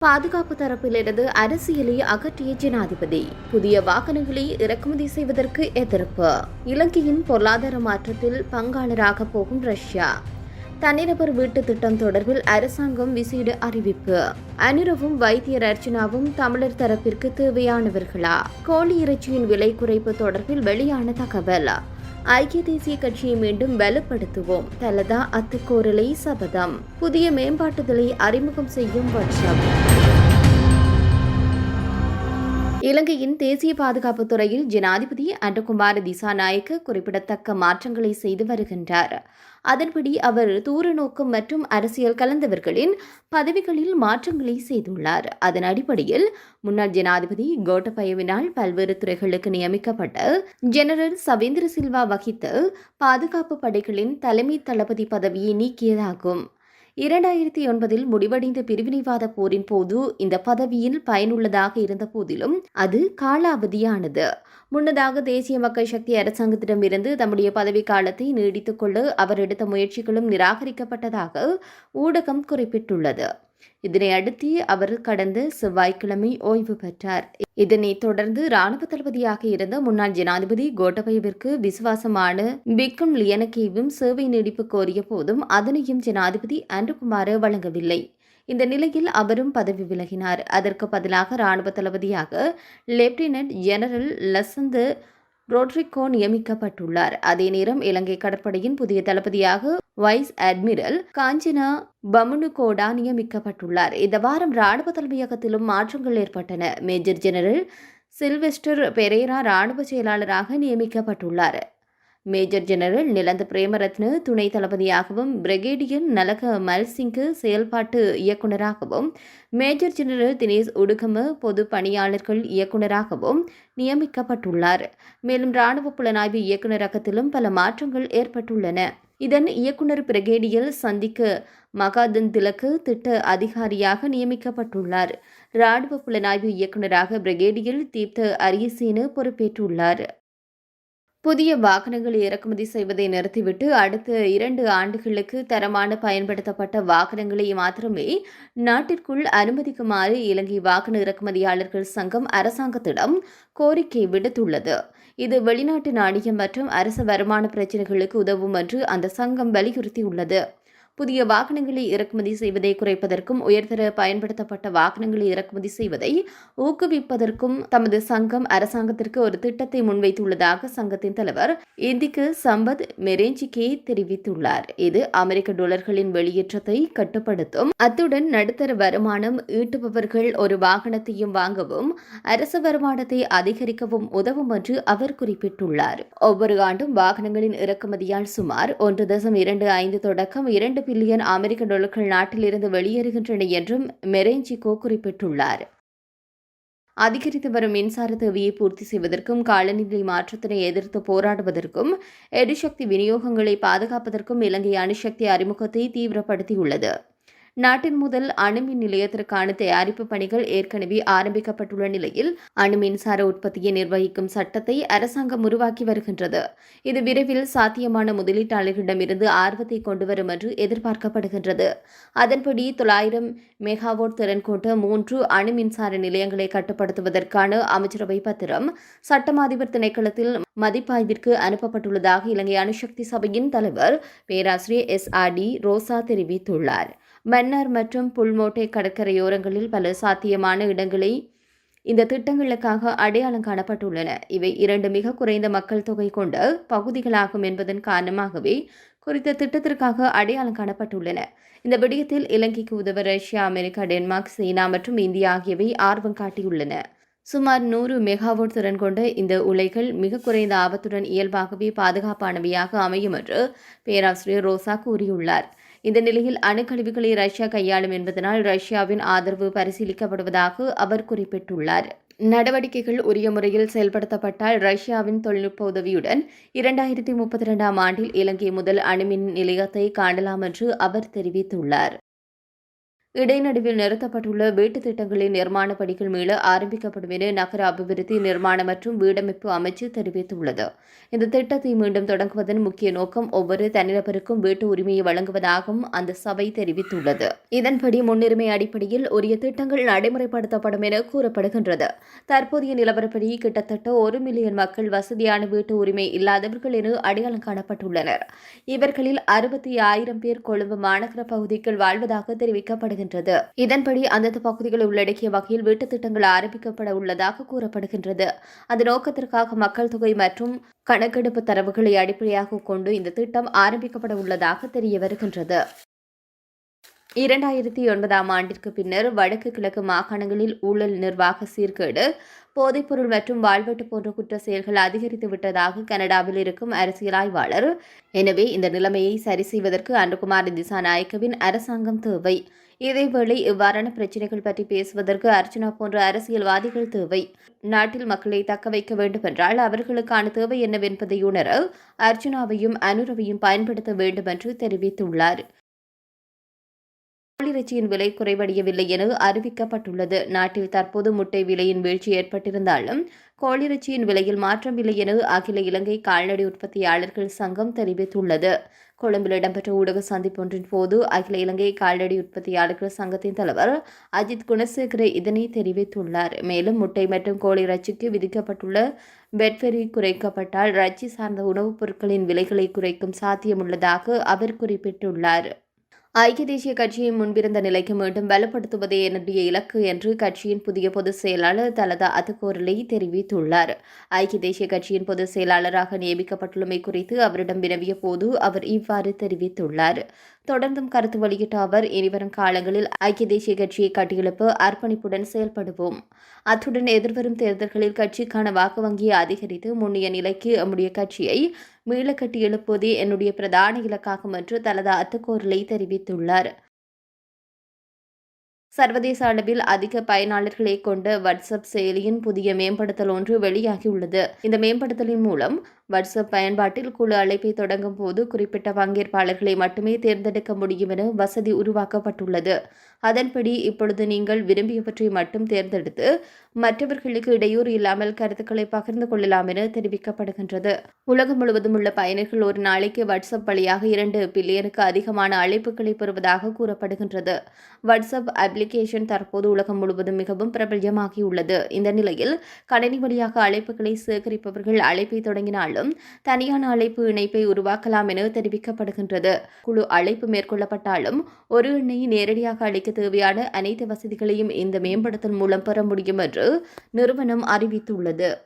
பாதுகாப்பு தரப்பிலிருந்து அரசியலை அகற்றிய ஜனாதிபதி புதிய வாகனங்களை இறக்குமதி செய்வதற்கு எதிர்ப்பு. இலங்கையின் பொருளாதார மாற்றத்தில் பங்காளராக போகும் ரஷ்யா. தனிநபர் வீட்டு திட்டம் தொடர்பில் அரசாங்கம் விசேட அறிவிப்பு. அனுரவும் வைத்தியர் அர்ச்சனாவும் தமிழர் தரப்பிற்கு தேவையானவர்களா? கோழி இறைச்சியின் விலை குறைப்பு தொடர்பில் வெளியான தகவல். ஐக்கிய தேசிய கட்சியை மீண்டும் பலப்படுத்துவோம். தலதா அத்துக்கோரலை சபதம். புதிய மேம்பாட்டுதலை அறிமுகம் செய்யும் வருஷம். இலங்கையின் தேசிய பாதுகாப்பு துறையில் ஜனாதிபதி அன்றகுமார திசாநாயக்க குறிப்பிடத்தக்க மாற்றங்களை செய்து வருகின்றார். அதன்படி அவர் தூரநோக்கம் மற்றும் அரசியல் கலந்தவர்களின் பதவிகளில் மாற்றங்களை செய்துள்ளார். அதன் அடிப்படையில் முன்னாள் ஜனாதிபதி கோட்டபயவினால் பல்வேறு துறைகளுக்கு நியமிக்கப்பட்ட ஜெனரல் சவேந்திர சில்வா வகித்த பாதுகாப்பு படைகளின் தலைமை தளபதி பதவியை நீக்கியதாகும். 2009 முடிவடைந்த பிரிவினைவாத போரின் போது இந்த பதவியில் பயனுள்ளதாக இருந்த போதிலும் அது காலாவதியானது. முன்னதாக தேசிய மக்கள் சக்தி அரசாங்கத்திடமிருந்து தம்முடைய பதவி காலத்தை நீடித்துக் கொள்ள அவர் எடுத்த முயற்சிகளும் நிராகரிக்கப்பட்டதாக ஊடகம் குறிப்பிட்டுள்ளது. இதனை அடுத்து அவர் கடந்த செவ்வாய்க்கிழமை ஓய்வு பெற்றார். இதனைத் தொடர்ந்து ராணுவ தளபதியாக இருந்த முன்னாள் ஜனாதிபதி கோட்டபயவிற்கு விசுவாசமான பிக்கும் லியனகேவும் சேவை நீடிப்பு கோரிய போதும் அதனையும் ஜனாதிபதி அன்றகுமார வழங்கவில்லை. இந்த நிலையில் அவரும் பதவி விலகினார். அதற்கு பதிலாக ராணுவ தளபதியாக லெப்டினன்ட் ஜெனரல் லசந்த் ரோட்ரிகோ நியமிக்கப்பட்டுள்ளார். அதே நேரம் இலங்கை கடற்படையின் புதிய தளபதியாக வைஸ் அட்மிரல் காஞ்சனா பமுனுகோடா நியமிக்கப்பட்டுள்ளார். இந்த வாரம் ராணுவ தலைமையகத்திலும் மாற்றங்கள் ஏற்பட்டன. மேஜர் ஜெனரல் சில்வெஸ்டர் பெரேரா ராணுவ செயலாளராக நியமிக்கப்பட்டுள்ளார். மேஜர் ஜெனரல் நிலந்த பிரேமரத்ன துணை தளபதியாகவும், பிரிகேடியர் நலக மல்சிங்கு செயல்பாட்டு இயக்குநராகவும், மேஜர் ஜெனரல் தினேஷ் உடுகம பொது பணியாளர்கள் இயக்குநராகவும் நியமிக்கப்பட்டுள்ளார். மேலும் ராணுவ புலனாய்வு இயக்குநரகத்திலும் பல மாற்றங்கள் ஏற்பட்டுள்ளன. இதன் இயக்குநர் பிரிகேடியர் சந்திக்க மகாதன் திலக்கு திட்ட அதிகாரியாக நியமிக்கப்பட்டுள்ளார். ராணுவ புலனாய்வு இயக்குநராக பிரிகேடியர் தீப்த அரியசேன பொறுப்பேற்றுள்ளார். புதிய வாகனங்களை இறக்குமதி செய்வதை நிறுத்திவிட்டு அடுத்த 2 ஆண்டுகளுக்கு தரமான பயன்படுத்தப்பட்ட வாகனங்களை மாத்திரமே நாட்டிற்குள் அனுமதிக்குமாறு இலங்கை வாகன இறக்குமதியாளர்கள் சங்கம் அரசாங்கத்திடம் கோரிக்கை விடுத்துள்ளது. இது வெளிநாட்டு நாணயம் மற்றும் அரசு வருமான பிரச்சினைகளுக்கு உதவும் என்று அந்த சங்கம் வலியுறுத்தியுள்ளது. புதிய வாகனங்களை இறக்குமதி செய்வதை குறைப்பதற்கும் உயர்தர பயன்படுத்தப்பட்ட வாகனங்களை இறக்குமதி செய்வதை ஊக்குவிப்பதற்கும் தமது சங்கம் அரசாங்கத்திற்கு ஒரு திட்டத்தை முன்வைத்துள்ளதாக சங்கத்தின் தலைவர் இந்திக்கு சம்பத் மெரேஞ்சிகே தெரிவித்துள்ளார். இது அமெரிக்க டாலர்களின் வெளியேற்றத்தை கட்டுப்படுத்தும். அத்துடன் நடுத்தர வருமானம் ஈட்டுபவர்கள் ஒரு வாகனத்தையும் வாங்கவும் அரசு வருமானத்தை அதிகரிக்கவும் உதவும் என்று அவர் குறிப்பிட்டுள்ளார். ஒவ்வொரு ஆண்டும் வாகனங்களின் இறக்குமதியால் சுமார் 1.25 தொடக்கம் 2 பில்லியன் அமெரிக்க டாலர்கள் நாட்டிலிருந்து வெளியேறுகின்றன என்றும் மெரேஞ்சிகோ குறிப்பிட்டுள்ளார். அதிகரித்து வரும் மின்சார தேவையை பூர்த்தி செய்வதற்கும் காலநிலை மாற்றத்தினை எதிர்த்து போராடுவதற்கும் எரிசக்தி விநியோகங்களை பாதுகாப்பதற்கும் இலங்கை அணுசக்தி அறிமுகத்தை தீவிரப்படுத்தியுள்ளது. நாட்டின் முதல் அணுமின் நிலையத்திற்கான தயாரிப்பு பணிகள் ஏற்கனவே ஆரம்பிக்கப்பட்டுள்ள நிலையில் அணு மின்சார உற்பத்தியை நிர்வகிக்கும் சட்டத்தை அரசாங்கம் உருவாக்கி வருகின்றது. இது விரைவில் சாத்தியமான முதலீட்டாளர்களிடமிருந்து ஆர்வத்தை கொண்டுவரும் என்று எதிர்பார்க்கப்படுகின்றது. அதன்படி 900 மெகாவாட் திறன் கொண்ட 3 அணு மின்சார நிலையங்களை கட்டுப்படுத்துவதற்கான அமைச்சரவை பத்திரம் சட்டமாதிபர் திணைக்களத்தில் மதிப்பாய்விற்கு அனுப்பப்பட்டுள்ளதாக இலங்கை அணுசக்தி சபையின் தலைவர் பேராசிரியர் SRD ரோசா தெரிவித்துள்ளார். மன்னார் மற்றும் புல்மோட்டை கடற்கரையோரங்களில் பல சாத்தியமான இடங்களை இந்த திட்டங்களுக்காக அடையாளம் காணப்பட்டுள்ளன. இவை 2 மிக குறைந்த மக்கள் தொகை கொண்ட பகுதிகளாகும் என்பதன் காரணமாகவே குறித்த திட்டத்திற்காக அடையாளம் காணப்பட்டுள்ளன. இந்த விடயத்தில் இலங்கைக்கு உதவ ரஷ்யா, அமெரிக்கா, டென்மார்க், சீனா மற்றும் இந்தியா ஆகியவை ஆர்வம் காட்டியுள்ளன. சுமார் 100 மெகாவாட் திறன் கொண்ட இந்த உலைகள் மிக குறைந்த ஆபத்துடன் இயல்பாகவே பாதுகாப்பானவையாக அமையும் என்று பேராசிரியர் ரோசா கூறியுள்ளார். இந்த நிலையில் அணுக்கழிவுகளை ரஷ்யா கையாளும் என்பதனால் ரஷ்யாவின் ஆதரவு பரிசீலிக்கப்படுவதாக அவர் குறிப்பிட்டுள்ளார். நடவடிக்கைகள் உரிய முறையில் செயல்படுத்தப்பட்டால் ரஷ்யாவின் தொழில்நுட்ப உதவியுடன் 2032ஆம் ஆண்டில் இலங்கை முதல் அணுமின் நிலையத்தை காணலாம் என்று அவர் தெரிவித்துள்ளார். இடைநடுவில் நிறுத்தப்பட்டுள்ள வீட்டுத் திட்டங்களின் நிர்மாண பணிகள் மீள ஆரம்பிக்கப்படும் என நகர அபிவிருத்தி நிர்மாண மற்றும் வீடமைப்பு அமைச்சு தெரிவித்துள்ளது. இந்த திட்டத்தை மீண்டும் தொடங்குவதன் முக்கிய நோக்கம் ஒவ்வொரு தனிநபருக்கும் வீட்டு உரிமையை வழங்குவதாகவும் அந்த சபை தெரிவித்துள்ளது. இதன்படி முன்னுரிமை அடிப்படையில் உரிய திட்டங்கள் நடைமுறைப்படுத்தப்படும் என கூறப்படுகின்றது. தற்போதைய நிலவரப்படி கிட்டத்தட்ட 1 மில்லியன் மக்கள் வசதியான வீட்டு உரிமை இல்லாதவர்கள் என அடையாளம் காணப்பட்டுள்ளனர். இவர்களில் 60,000 பேர் கொழும்பு மாநகர பகுதிக்குள் வாழ்வதாக தெரிவிக்கப்படுகிறது. இதன்படி அந்தந்த பகுதிகளை உள்ளடக்கிய வகையில் வீட்டுத் திட்டங்கள் ஆரம்பிக்கப்பட உள்ளதாக கூறப்படுகின்றது. அந்த நோக்கத்திற்காக மக்கள் தொகை மற்றும் கணக்கெடுப்பு தரவுகளை அடிப்படையாக கொண்டு இந்த திட்டம் ஆரம்பிக்கப்பட உள்ளதாக தெரிய வருகின்றது. 2009ஆம் ஆண்டிற்கு பின்னர் வடக்கு கிழக்கு மாகாணங்களில் ஊழல், நிர்வாக சீர்கேடு, போதைப்பொருள் மற்றும் வாழ்வெட்டு போன்ற குற்ற செயல்கள் அதிகரித்து விட்டதாக கனடாவில் இருக்கும் அரசியல் ஆய்வாளர். எனவே இந்த நிலைமையை சரி செய்வதற்கு அனுகுமார திசாநாயக்கவின் அரசாங்கம் தேவை. இதேவேளை இவ்வாறான பிரச்சினைகள் பற்றி பேசுவதற்கு அர்ச்சனா போன்ற அரசியல்வாதிகள் தேவை. நாட்டில் மக்களை தக்க வைக்க வேண்டுமென்றால் அவர்களுக்கான தேவை என்னவென்பதை உணர அர்ச்சனாவையும் அனுரவையும் பயன்படுத்த வேண்டும் என்று தெரிவித்துள்ளார். கோழிறைச்சியின் விலை குறைவடையவில்லை என அறிவிக்கப்பட்டுள்ளது. நாட்டில் தற்போது முட்டை விலையின் வீழ்ச்சி ஏற்பட்டிருந்தாலும் கோழிறைச்சியின் விலையில் மாற்றமில்லை என அகில இலங்கை கால்நடை உற்பத்தியாளர்கள் சங்கம் தெரிவித்துள்ளது. கொழும்பில் இடம்பெற்ற ஊடக சந்திப்பொன்றின் போது அகில இலங்கை கால்நடை உற்பத்தியாளர்கள் சங்கத்தின் தலைவர் அஜித் குணசேகர இதனை தெரிவித்துள்ளார். மேலும் முட்டை மற்றும் கோழி இறைச்சிக்கு விதிக்கப்பட்டுள்ள வெட்வரி குறைக்கப்பட்டால் இறைச்சி சார்ந்த உணவுப் பொருட்களின் விலைகளை குறைக்கும் சாத்தியமுள்ளதாக அவர் குறிப்பிட்டுள்ளார். ஐக்கிய தேசிய கட்சியை முன்பிருந்த நிலைக்கு மீண்டும் பலப்படுத்துவதே என்னுடைய இலக்கு என்று கட்சியின் புதிய பொதுச் செயலாளர் தலதா அத்துக்கோரலை தெரிவித்துள்ளார். ஐக்கிய தேசிய கட்சியின் பொதுச் செயலாளராக நியமிக்கப்பட்டுள்ளமை குறித்து அவரிடம் வினவிய போது அவர் இவ்வாறு தெரிவித்துள்ளார். தொடர்ந்தும் கருத்து வெளியிட்ட அவர், இனிவரும் காலங்களில் ஐக்கிய தேசிய கட்சியை கட்டியெழுப்ப அர்ப்பணிப்புடன் செயல்படுவோம். அத்துடன் எதிர்வரும் தேர்தல்களில் கட்சிக்கான வாக்கு வங்கியை அதிகரித்து முன்னிய நிலைக்கு நம்முடைய கட்சியை மீள கட்டி எழுப்புவதே என்னுடைய பிரதான இலக்காகும் என்று தலதா அத்துக்கோரலை தெரிவித்துள்ளார். சர்வதேச அளவில் அதிக பயனாளர்களை கொண்ட வாட்ஸ்அப் செயலியின் புதிய மேம்படுத்தல் ஒன்று வெளியாகியுள்ளது. இந்த மேம்படுத்தலின் மூலம் வாட்ஸ்அப் பயன்பாட்டில் குழு அழைப்பை தொடங்கும் போது குறிப்பிட்ட பங்கேற்பாளர்களை மட்டுமே தேர்ந்தெடுக்க முடியும் என வசதி உருவாக்கப்பட்டுள்ளது. அதன்படி இப்பொழுது நீங்கள் விரும்பியவற்றை மட்டும் தேர்ந்தெடுத்து மற்றவர்களுக்கு இடையூறு இல்லாமல் கருத்துக்களை பகிர்ந்து கொள்ளலாம் என தெரிவிக்கப்படுகின்றது. உலகம் முழுவதும் உள்ள பயனர்கள் ஒரு நாளைக்கு வாட்ஸ்அப் வழியாக 2 பில்லியனுக்கு அதிகமான அழைப்புகளை பெறுவதாக கூறப்படுகின்றது. வாட்ஸ்அப் அப்ளிகேஷன் தற்போது உலகம் முழுவதும் மிகவும் பிரபல்யமாகியுள்ளது. இந்த நிலையில் கணினி வழியாக அழைப்புகளை சேகரிப்பவர்கள் அழைப்பை தொடங்கினாலும் தனியான அழைப்பு இணைப்பை உருவாக்கலாம் என தெரிவிக்கப்படுகின்றது. குழு அழைப்பு மேற்கொள்ளப்பட்டாலும் ஒரு எண்ணை நேரடியாக அழைக்க தேவையான அனைத்து வசதிகளையும் இந்த மேம்படுத்தல் மூலம் பெற முடியும் என்று நிறுவனம் அறிவித்துள்ளது.